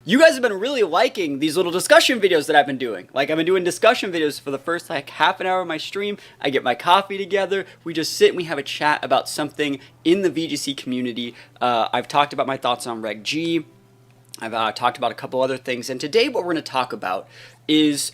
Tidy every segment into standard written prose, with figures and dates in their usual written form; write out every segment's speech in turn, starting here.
You guys have been really liking these little discussion videos that I've been doing. Like, I've been doing discussion videos for the first like half an hour of my stream. I get my coffee together, we just sit and we have a chat about something in the VGC community. I've talked about my thoughts on Reg G. I've talked about a couple other things, and today what we're going to talk about is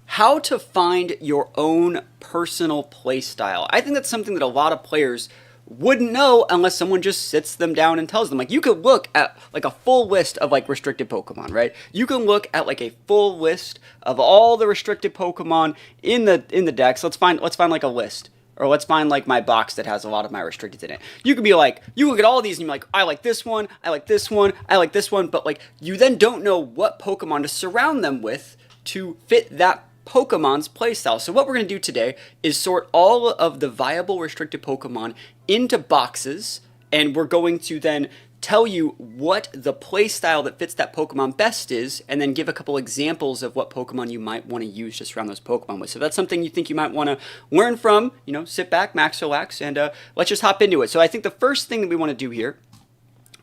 how to find your own personal playstyle. I think that's something that a lot of players wouldn't know unless someone just sits them down and tells them. Like, you could look at like a full list of like restricted Pokemon, right? You can look at like a full list of all the restricted Pokemon in the decks. Let's find like a list. Or let's find like my box that has a lot of my restricted in it. You could be like, you look at all these and you're like, I like this one, I like this one, I like this one, but like you then don't know what Pokemon to surround them with to fit that Pokemon's playstyle. So what we're going to do today is sort all of the viable restricted Pokemon into boxes, and we're going to then tell you what the playstyle that fits that Pokemon best is, and then give a couple examples of what Pokemon you might want to use to surround those Pokemon with. So if that's something you think you might want to learn from, you know, sit back, max relax, and let's just hop into it. So I think the first thing that we want to do here,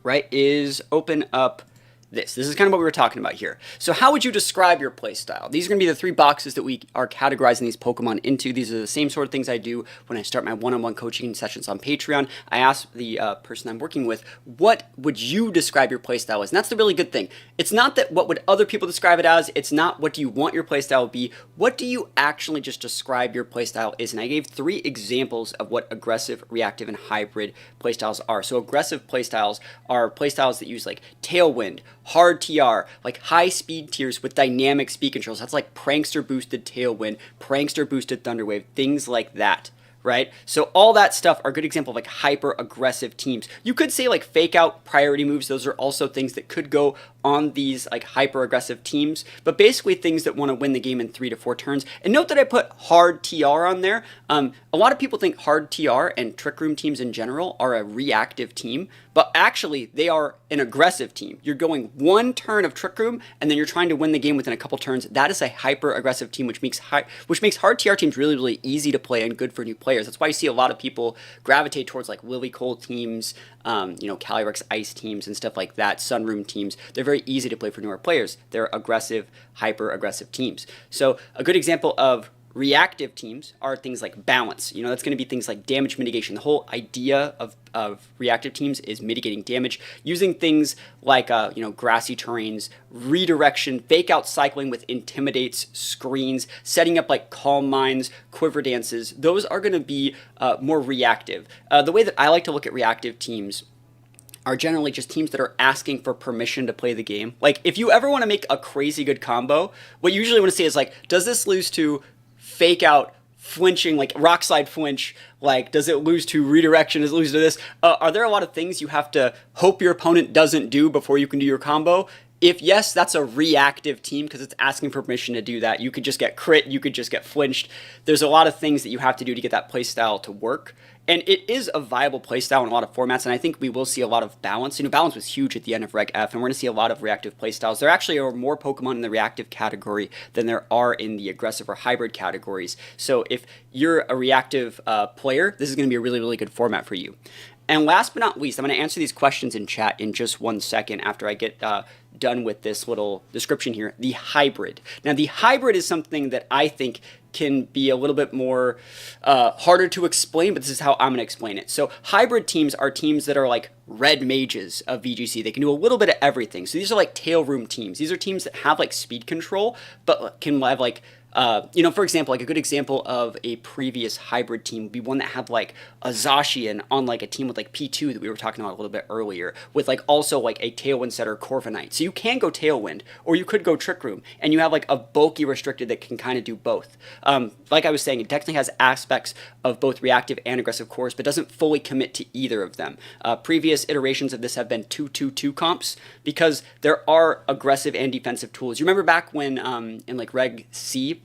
right, is open up this is kind of what we were talking about here. So how would you describe your playstyle? These are going to be the three boxes that we are categorizing these Pokemon into. These are the same sort of things I do when I start my one-on-one coaching sessions on Patreon. I ask the person I'm working with, what would you describe your playstyle as? And that's the really good thing. It's not that what would other people describe it as. It's not what do you want your playstyle to be. What do you actually just describe your playstyle is? And I gave 3 examples of what aggressive, reactive, and hybrid playstyles are. So aggressive playstyles are playstyles that use like Tailwind, hard TR, like high speed tiers with dynamic speed controls. That's like Prankster boosted Tailwind, Prankster boosted Thunderwave, things like that, right? So all that stuff are a good example of like hyper aggressive teams. You could say like fake out priority moves. Those are also things that could go on these like hyper aggressive teams, but basically things that want to win the game in 3 to 4 turns. And note that I put hard TR on there. A lot of people think hard TR and Trick Room teams in general are a reactive team, but actually they are an aggressive team. You're going 1 turn of Trick Room and then you're trying to win the game within a couple turns. That is a hyper aggressive team, which makes hard TR teams really, really easy to play and good for new players. That's why you see a lot of people gravitate towards like Lily Cole teams, you know, Calyrex Ice teams and stuff like that, Sunroom teams. They're very easy to play for newer players. They're aggressive, hyper aggressive teams. So a good example of reactive teams are things like balance. You know, that's going to be things like damage mitigation. The whole idea of reactive teams is mitigating damage using things like, you know, grassy terrains, redirection, fake out cycling with intimidates, screens, setting up like calm mines, quiver dances. Those are going to be more reactive. The way that I like to look at reactive teams are generally just teams that are asking for permission to play the game. Like, if you ever want to make a crazy good combo, what you usually want to say is like, does this lose to fake out flinching, like rock slide flinch? Like, does it lose to redirection? Does it lose to this? Are there a lot of things you have to hope your opponent doesn't do before you can do your combo? If yes, that's a reactive team because it's asking for permission to do that. You could just get crit, you could just get flinched. There's a lot of things that you have to do to get that playstyle to work. And it is a viable playstyle in a lot of formats, and I think we will see a lot of balance. You know, balance was huge at the end of Reg F, and we're going to see a lot of reactive playstyles. There actually are more Pokemon in the reactive category than there are in the aggressive or hybrid categories. So if you're a reactive player, this is going to be a really, really good format for you. And last but not least, I'm going to answer these questions in chat in just 1 second after I get done with this little description here. The hybrid. Now, the hybrid is something that I think can be a little bit more harder to explain, but this is how I'm going to explain it. So hybrid teams are teams that are like red mages of VGC. They can do a little bit of everything. So these are like tail room teams. These are teams that have like speed control, but can have like you know, for example, like a good example of a previous hybrid team would be one that had like a Zacian on like a team with like P2 that we were talking about a little bit earlier, with like also like a Tailwind setter Corviknight. So you can go Tailwind, or you could go Trick Room, and you have like a bulky restricted that can kind of do both. Like I was saying, it technically has aspects of both reactive and aggressive cores, but doesn't fully commit to either of them. Previous iterations of this have been 2-2-2 comps because there are aggressive and defensive tools. You remember back when in like Reg C,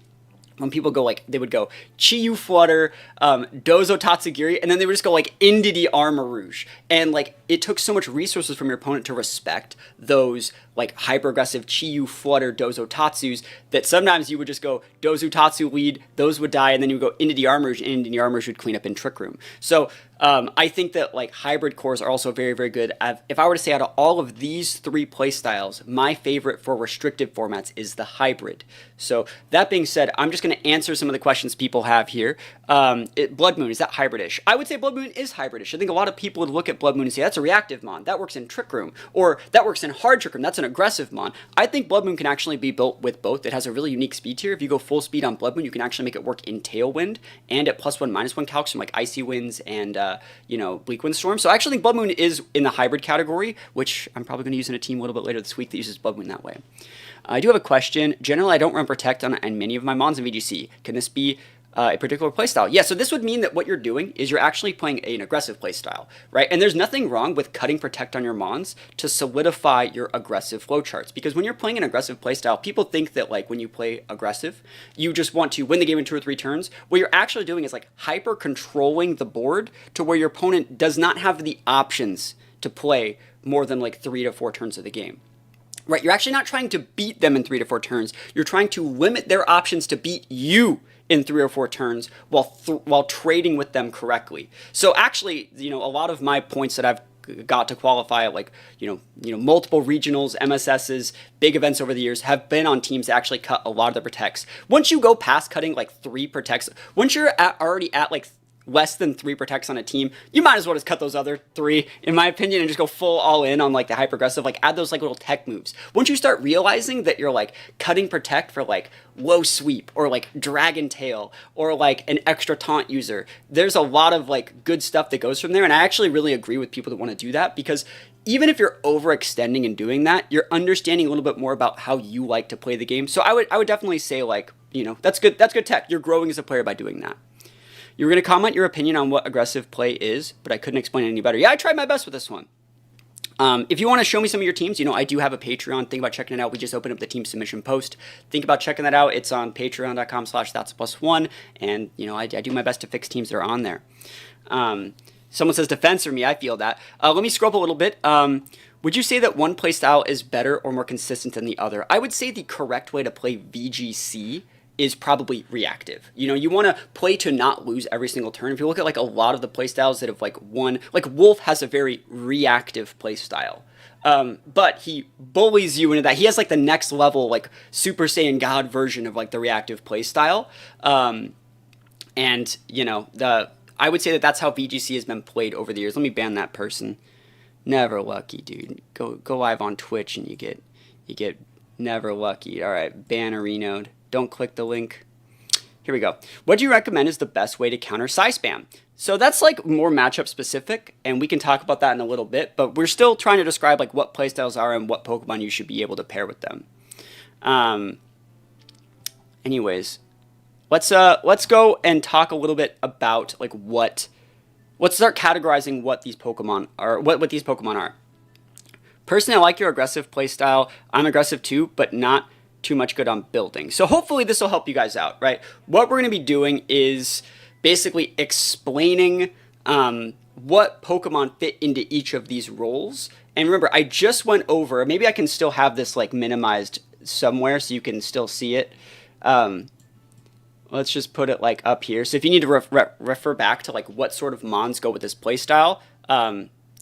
when people go like, they would go Chi-Yu Flutter, Dozo Tatsugiri, and then they would just go like Indeedee Armor Rouge. And like, it took so much resources from your opponent to respect those like hyper-aggressive Chi-Yu, Flutter, Dozo, Tatsus, that sometimes you would just go Dozo, Tatsu lead, those would die, and then you would go into the Armors, and into the Armors would clean up in Trick Room. So I think that like hybrid cores are also very, very good. If I were to say out of all of these 3 playstyles, my favorite for restricted formats is the hybrid. So that being said, I'm just going to answer some of the questions people have here. Blood Moon, is that hybridish? I would say Blood Moon is hybridish. I think a lot of people would look at Blood Moon and say, that's a reactive mon. That works in Trick Room. Or that works in hard Trick Room. That's an aggressive mon. I think Blood Moon can actually be built with both. It has a really unique speed tier. If you go full speed on Blood Moon, you can actually make it work in Tailwind and at +1/-1 calcs from like Icy Winds and, Bleak Windstorm. So I actually think Blood Moon is in the hybrid category, which I'm probably going to use in a team a little bit later this week that uses Blood Moon that way. I do have a question. Generally, I don't run Protect on many of my mons in VGC. Can this be a particular playstyle? Yeah, so this would mean that what you're doing is you're actually playing an aggressive playstyle, right? And there's nothing wrong with cutting Protect on your mons to solidify your aggressive flowcharts, because when you're playing an aggressive playstyle, people think that like when you play aggressive, you just want to win the game in 2 or 3 turns. What you're actually doing is like hyper controlling the board to where your opponent does not have the options to play more than like 3 to 4 turns of the game. Right, you're actually not trying to beat them in 3 to 4 turns. You're trying to limit their options to beat you in 3 or 4 turns while trading with them correctly. So actually, a lot of my points that I've got to qualify at like, multiple regionals, MSSs, big events over the years have been on teams that actually cut a lot of the protects. Once you go past cutting like 3 protects, once you're already at like less than 3 protects on a team, you might as well just cut those other 3, in my opinion, and just go full all in on like the hyper aggressive, like add those like little tech moves. Once you start realizing that you're like cutting protect for like low sweep or like dragon tail or like an extra taunt user, there's a lot of like good stuff that goes from there. And I actually really agree with people that want to do that, because even if you're overextending and doing that, you're understanding a little bit more about how you like to play the game. So I would definitely say like, that's good tech. You're growing as a player by doing that. You were going to comment your opinion on what aggressive play is, but I couldn't explain it any better. Yeah, I tried my best with this one. If you want to show me some of your teams, I do have a Patreon. Think about checking it out. We just opened up the team submission post. Think about checking that out. It's on patreon.com/THATSAplusONE. And, I do my best to fix teams that are on there. Someone says defense for me. I feel that. Let me scroll up a little bit. Would you say that one playstyle is better or more consistent than the other? I would say the correct way to play VGC is probably reactive. You want to play to not lose every single turn. If you look at like a lot of the playstyles that have like won, like Wolf has a very reactive playstyle. But he bullies you into that. He has like the next level, like Super Saiyan God version of like the reactive playstyle. And I would say that that's how VGC has been played over the years. Let me ban that person. Never lucky, dude. Go live on Twitch and you get never lucky. All right, ban Arenoed. Don't click the link. Here we go. What do you recommend is the best way to counter Psy Spam? So that's like more matchup specific, and we can talk about that in a little bit, but we're still trying to describe like what playstyles are and what Pokemon you should be able to pair with them. Anyways, let's go and talk a little bit about like let's start categorizing what these Pokemon are, what these Pokemon are. Personally, I like your aggressive playstyle. I'm aggressive too, but not too much good on building. So hopefully this will help you guys out, right? What we're going to be doing is basically explaining what Pokemon fit into each of these roles. And remember, I just went over, maybe I can still have this like minimized somewhere so you can still see it. Let's just put it like up here. So if you need to refer back to like what sort of mons go with this playstyle,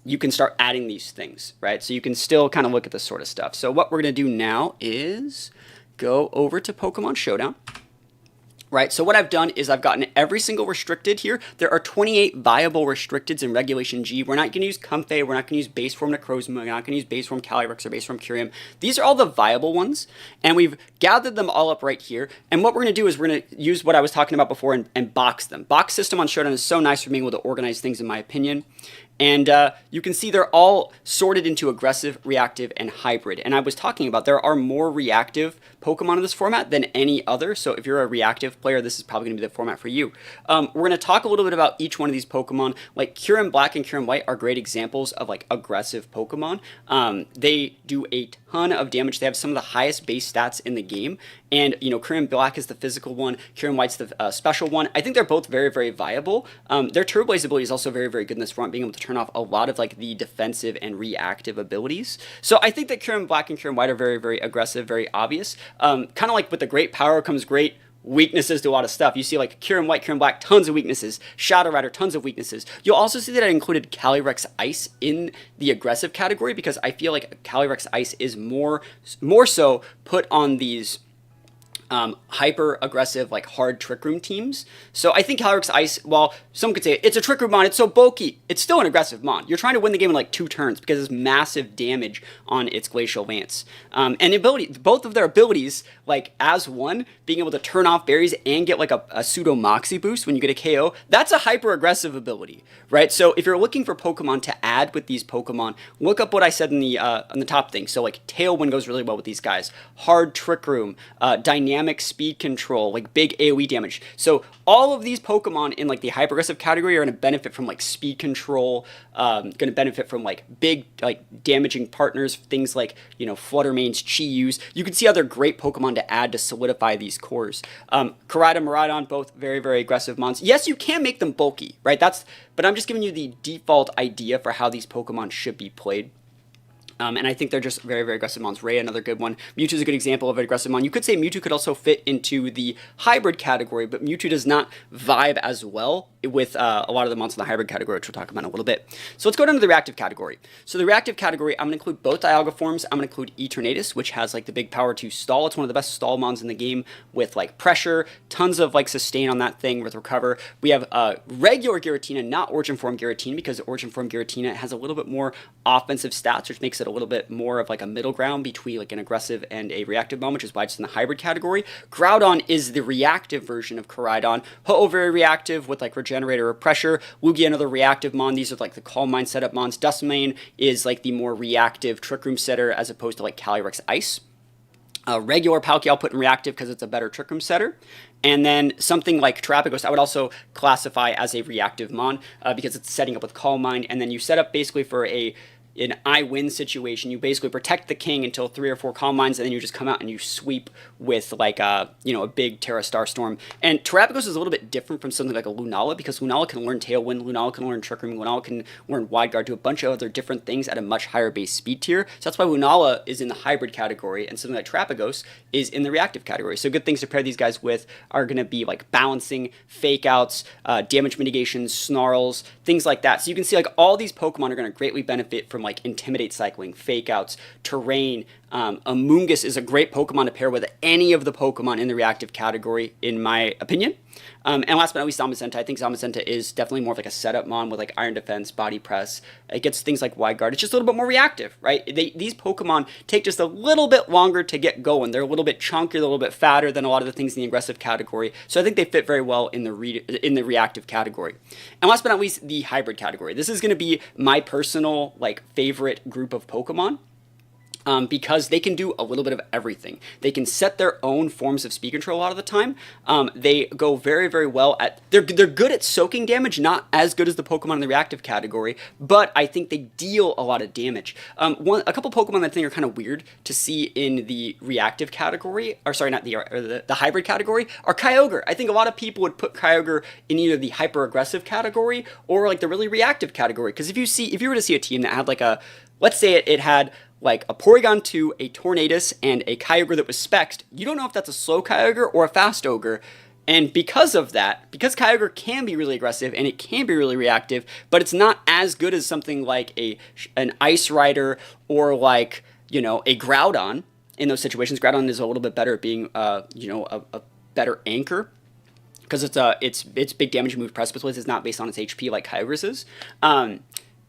you can start adding these things, right? So you can still kind of look at this sort of stuff. So what we're going to do now is go over to Pokemon Showdown, right? So what I've done is I've gotten every single restricted here. There are 28 viable restricteds in Regulation G. We're not going to use Comfey. We're not going to use Base Form Necrozma. We're not going to use Base Form Calyrex or Base Form Curium. These are all the viable ones, and we've gathered them all up right here. And what we're going to do is we're going to use what I was talking about before and box them. Box system on Showdown is so nice for being able to organize things, in my opinion. And you can see they're all sorted into aggressive, reactive, and hybrid. And I was talking about there are more reactive Pokemon in this format than any other. So if you're a reactive player, this is probably going to be the format for you. We're going to talk a little bit about each one of these Pokemon. Like Kyurem Black and Kyurem White are great examples of like aggressive Pokemon. They do a ton of damage. They have some of the highest base stats in the game. and Kyurem Black is the physical one, Kyurem White's the special one. I think they're both very, very viable. Their Turbo Blaze ability is also very, very good in this front, being able to turn off a lot of like the defensive and reactive abilities. So I think that Kyurem Black and Kyurem White are very, very aggressive, very obvious. Kind of like with the great power comes great weaknesses to a lot of stuff. You see like Kyurem White, Kyurem Black, tons of weaknesses. Shadow Rider, tons of weaknesses. You'll also see that I included Calyrex Ice in the aggressive category because I feel like Calyrex Ice is more so put on these hyper aggressive, like hard Trick Room teams. So I think Calyrex Ice, while some could say it's a Trick Room mon, it's so bulky, it's still an aggressive mon. You're trying to win the game in like 2 turns because it's massive damage on its Glacial Lance. And ability, both of their abilities, like as one, being able to turn off berries and get like a pseudo Moxie boost when you get a KO, that's a hyper aggressive ability, right? So if you're looking for Pokemon to add with these Pokemon, look up what I said in the on the top thing. So like Tailwind goes really well with these guys. Hard Trick Room, dynamic speed control, like big AoE damage. So all of these Pokemon in like the hyper aggressive category are going to benefit from like speed control, going to benefit from like big like damaging partners, things like Fluttermane's, Chi-Yus. You can see other great Pokemon to add to solidify these cores. Koraidon, Miraidon, both very, very aggressive mons. Yes, you can make them bulky, right? But I'm just giving you the default idea for how these Pokemon should be played. And I think they're just very, very aggressive mons. Ray, another good one. Mewtwo's a good example of an aggressive mon. You could say Mewtwo could also fit into the hybrid category, but Mewtwo does not vibe as well with a lot of the mons in the hybrid category, which we'll talk about in a little bit. So let's go down to the reactive category. So the reactive category, I'm going to include both Dialga forms. I'm going to include Eternatus, which has like the big power to stall. It's one of the best stall mons in the game with like pressure, tons of like sustain on that thing with recover. We have regular Giratina, not Origin Form Giratina, because Origin Form Giratina has a little bit more offensive stats, which makes it a little bit more of like a middle ground between like an aggressive and a reactive mon, which is why it's in the hybrid category. Groudon is the reactive version of Koraidon. Ho-Oh very reactive with like Regenerator or Pressure. Lugia another reactive mon. These are like the Calm Mind setup mons. Duskmane is like the more reactive Trick Room setter as opposed to like Calyrex Ice. Regular Palkia I'll put in reactive because it's a better Trick Room setter. And then something like Terapagos I would also classify as a reactive mon because it's setting up with Calm Mind, and then you set up basically for an I win situation. You basically protect the king until 3 or 4 Calm Minds, and then you just come out and you sweep with like a big Terra Starstorm. And Terapagos is a little bit different from something like a Lunala because Lunala can learn Tailwind, Lunala can learn Trick Room, Lunala can learn Wide Guard, do a bunch of other different things at a much higher base speed tier. So that's why Lunala is in the hybrid category and something like Terapagos is in the reactive category. So good things to pair these guys with are going to be like balancing, fake outs, damage mitigation, snarls, things like that. So you can see like all these Pokemon are going to greatly benefit from like Intimidate cycling, fake outs, terrain. Amoonguss is a great Pokemon to pair with any of the Pokemon in the reactive category, in my opinion. And last but not least, Zamazenta. I think Zamazenta is definitely more of like a setup mon with like Iron Defense, Body Press. It gets things like Wide Guard. It's just a little bit more reactive, right? These Pokemon take just a little bit longer to get going. They're a little bit chunkier, a little bit fatter than a lot of the things in the aggressive category. So I think they fit very well in the reactive category. And last but not least, the hybrid category. This is going to be my personal like favorite group of Pokemon. Because they can do a little bit of everything. They can set their own forms of speed control a lot of the time. They go very, very well at... They're good at soaking damage, not as good as the Pokemon in the reactive category, but I think they deal a lot of damage. A couple Pokemon that I think are kind of weird to see in the reactive category, or sorry, not the hybrid category, are Kyogre. I think a lot of people would put Kyogre in either the hyper-aggressive category or like the really reactive category. Because if you were to see a team that had like a... Let's say it had like a Porygon 2, a Tornadus, and a Kyogre that was spexed, you don't know if that's a slow Kyogre or a fast Ogre. And because of that, because Kyogre can be really aggressive and it can be really reactive, but it's not as good as something like an Ice Rider or like, a Groudon in those situations. Groudon is a little bit better at being, a better anchor. Because its big damage move Precipice Blitz is not based on its HP like Kyogre's is.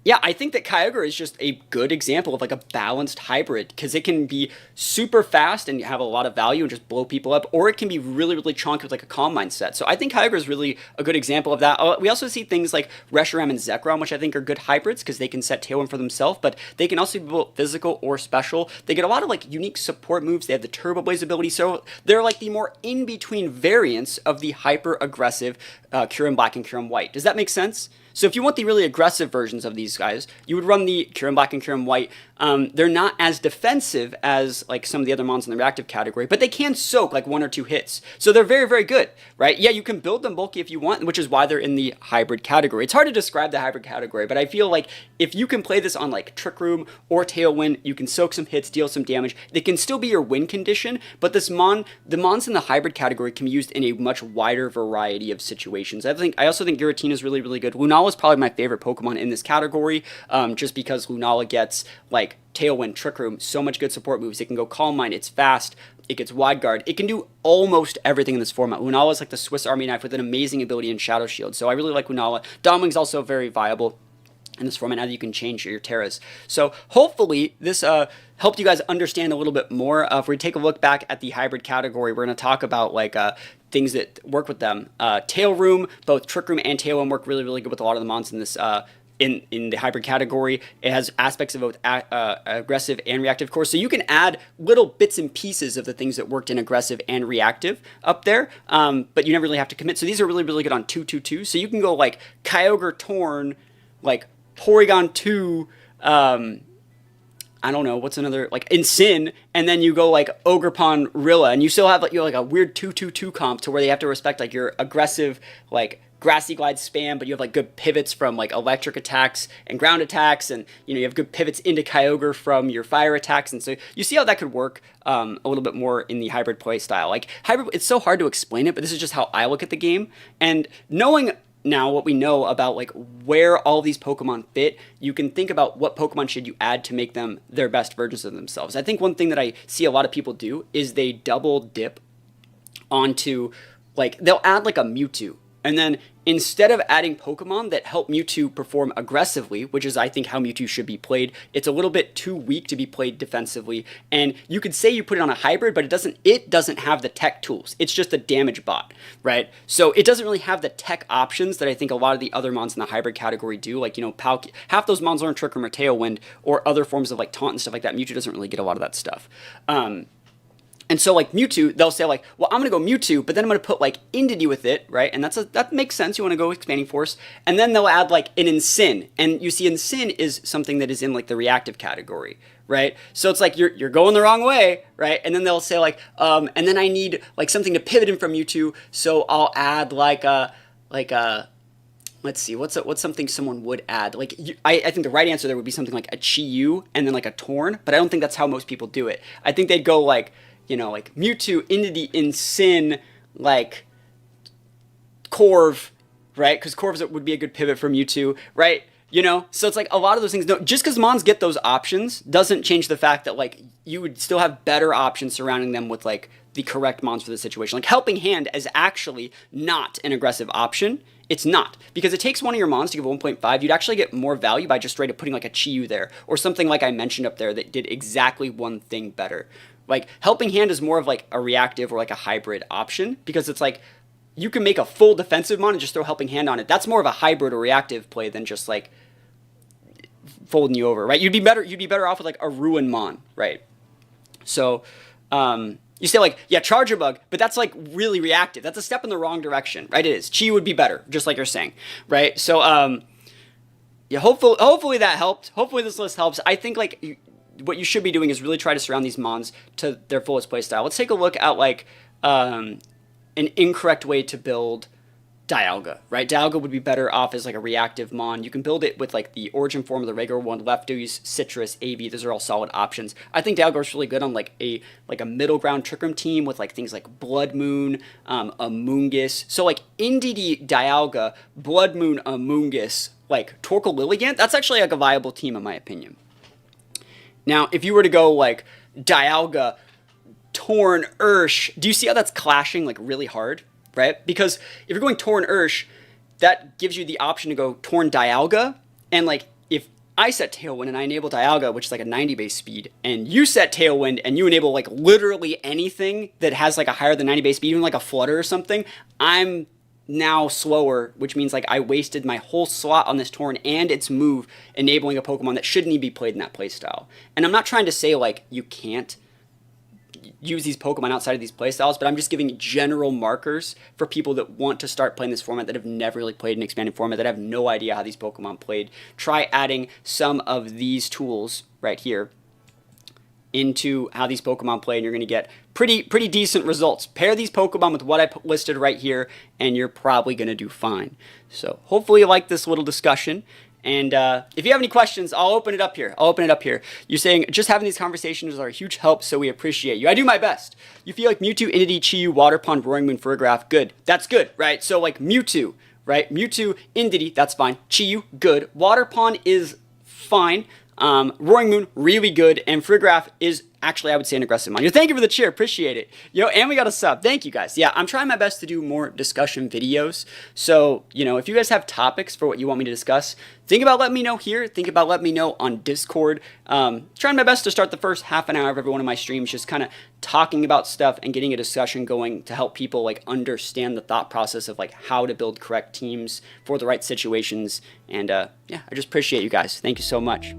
Yeah, I think that Kyogre is just a good example of like a balanced hybrid because it can be super fast and have a lot of value and just blow people up, or it can be really, really chunky with like a Calm Mind set. So I think Kyogre is really a good example of that. We also see things like Reshiram and Zekrom, which I think are good hybrids because they can set Tailwind for themselves, but they can also be both physical or special. They get a lot of like unique support moves. They have the Turbo Blaze ability, so they're like the more in-between variants of the hyper-aggressive Kyurem Black and Kyurem White. Does that make sense? So if you want the really aggressive versions of these guys, you would run the Kyurem Black and Kyurem White. They're not as defensive as like some of the other mons in the reactive category, but they can soak like 1 or 2 hits. So they're very, very good, right? Yeah, you can build them bulky if you want, which is why they're in the hybrid category. It's hard to describe the hybrid category, but I feel like if you can play this on like Trick Room or Tailwind, you can soak some hits, deal some damage. They can still be your win condition, but the mons in the hybrid category can be used in a much wider variety of situations. I also think Giratina is really, really good. Lunala is probably my favorite Pokemon in this category, just because Lunala gets like Tailwind, Trick Room, so much good support moves. It can go Calm Mind, it's fast, it gets Wide Guard. It can do almost everything in this format. Lunala is like the Swiss Army knife with an amazing ability in Shadow Shield, so I really like Lunala. Dawnwing's also very viable in this format now that you can change your Terras. So hopefully this helped you guys understand a little bit more. If we take a look back at the hybrid category, we're going to talk about like things that work with them. Tail Room, both Trick Room and Tailwind work really, really good with a lot of the mons in this in the hybrid category. It has aspects of both aggressive and reactive core, so you can add little bits and pieces of the things that worked in aggressive and reactive up there, but you never really have to commit. So these are really, really good on 2/2/2. So you can go like Kyogre Torn, like Porygon 2, I don't know, what's another, like Incin, and then you go like Ogerpon Rilla, and you still have like, like a weird 2/2/2 comp to where they have to respect like your aggressive, like Grassy Glide spam, but you have like good pivots from like electric attacks and ground attacks, and you have good pivots into Kyogre from your fire attacks, and so you see how that could work a little bit more in the hybrid play style. Like hybrid, it's so hard to explain it, but this is just how I look at the game, and knowing now what we know about like where all these Pokemon fit, you can think about what Pokemon should you add to make them their best versions of themselves. I think one thing that I see a lot of people do is they double dip onto, like, they'll add like a Mewtwo, and then instead of adding Pokemon that help Mewtwo perform aggressively, which is I think how Mewtwo should be played, it's a little bit too weak to be played defensively. And you could say you put it on a hybrid, but it doesn't have the tech tools. It's just a damage bot, right? So it doesn't really have the tech options that I think a lot of the other mons in the hybrid category do. Like, half those mons learn Trick Room or Tailwind or other forms of like Taunt and stuff like that. Mewtwo doesn't really get a lot of that stuff. And so like Mewtwo, they'll say like, well, I'm going to go Mewtwo, but then I'm going to put like Indeedee with it, right? And that makes sense. You want to go Expanding Force. And then they'll add like an Incin. And you see Incin is something that is in like the reactive category, right? So it's like you're going the wrong way, right? And then they'll say like, and then I need like something to pivot in from Mewtwo, so I'll add like a let's see, what's something someone would add? Like, I think the right answer there would be something like a Chi-Yu and then like a Torn, but I don't think that's how most people do it. I think they'd go like, like Mewtwo, Indeedee, Incin, like Corv, right? Because Corv would be a good pivot for Mewtwo, right? So it's like a lot of those things. No, just because mons get those options doesn't change the fact that like you would still have better options surrounding them with like the correct mons for the situation. Like Helping Hand is actually not an aggressive option. It's not, because it takes one of your mons to give 1.5. You'd actually get more value by just straight up putting like a Chi-Yu there, or something like I mentioned up there that did exactly one thing better. Like Helping Hand is more of like a reactive or like a hybrid option, because it's like you can make a full defensive mon and just throw Helping Hand on it. That's more of a hybrid or reactive play than just like folding you over, right? You'd be better off with like a Ruin mon, right? So you say like, yeah, Charger Bug, but that's like really reactive. That's a step in the wrong direction, right? It is. Chi would be better, just like you're saying, right? So yeah, hopefully that helped. Hopefully this list helps. I think like what you should be doing is really try to surround these mons to their fullest playstyle. Let's take a look at like an incorrect way to build Dialga, right? Dialga would be better off as like a reactive mon. You can build it with like the origin form of the regular one, Lefties, Citrus, AB. Those are all solid options. I think Dialga is really good on like a middle ground Trick Room team with like things like Blood Moon, Amoonguss. So like Indeedee, Dialga, Blood Moon, Amoonguss, like Torkoal Lilligant, that's actually like a viable team in my opinion. Now, if you were to go like Dialga, Torn, Ursh, do you see how that's clashing like really hard? Right? Because if you're going Torn Ursh, that gives you the option to go Torn Dialga, and like if I set Tailwind and I enable Dialga, which is like a 90 base speed, and you set Tailwind and you enable like literally anything that has like a higher than 90 base speed, even like a Flutter or something, I'm now slower, which means like I wasted my whole slot on this Torn and its move, enabling a Pokemon that shouldn't even be played in that playstyle. And I'm not trying to say like you can't use these Pokemon outside of these playstyles, but I'm just giving general markers for people that want to start playing this format, that have never really played an expanded format, that have no idea how these Pokemon played. Try adding some of these tools right here into how these Pokemon play, and you're going to get pretty decent results. Pair these Pokemon with what I listed right here, and you're probably going to do fine. So hopefully you like this little discussion. And if you have any questions, I'll open it up here. You're saying, just having these conversations are a huge help, so we appreciate you. I do my best. You feel like Mewtwo, Entity, Chi-Yu, Water Pond, Roaring Moon, Farigiraf, good. That's good, right? So like Mewtwo, right? Mewtwo, Entity, that's fine. Chi-Yu, good. Water Pond is fine. Roaring Moon, really good. And Farigiraf is actually, I would say, an aggressive monitor. Thank you for the cheer. Appreciate it. Yo, and we got a sub. Thank you, guys. Yeah, I'm trying my best to do more discussion videos. So, you know, if you guys have topics for what you want me to discuss, think about letting me know here. Think about letting me know on Discord. Trying my best to start the first half an hour of every one of my streams just kind of talking about stuff and getting a discussion going to help people like understand the thought process of like how to build correct teams for the right situations. And yeah, I just appreciate you guys. Thank you so much.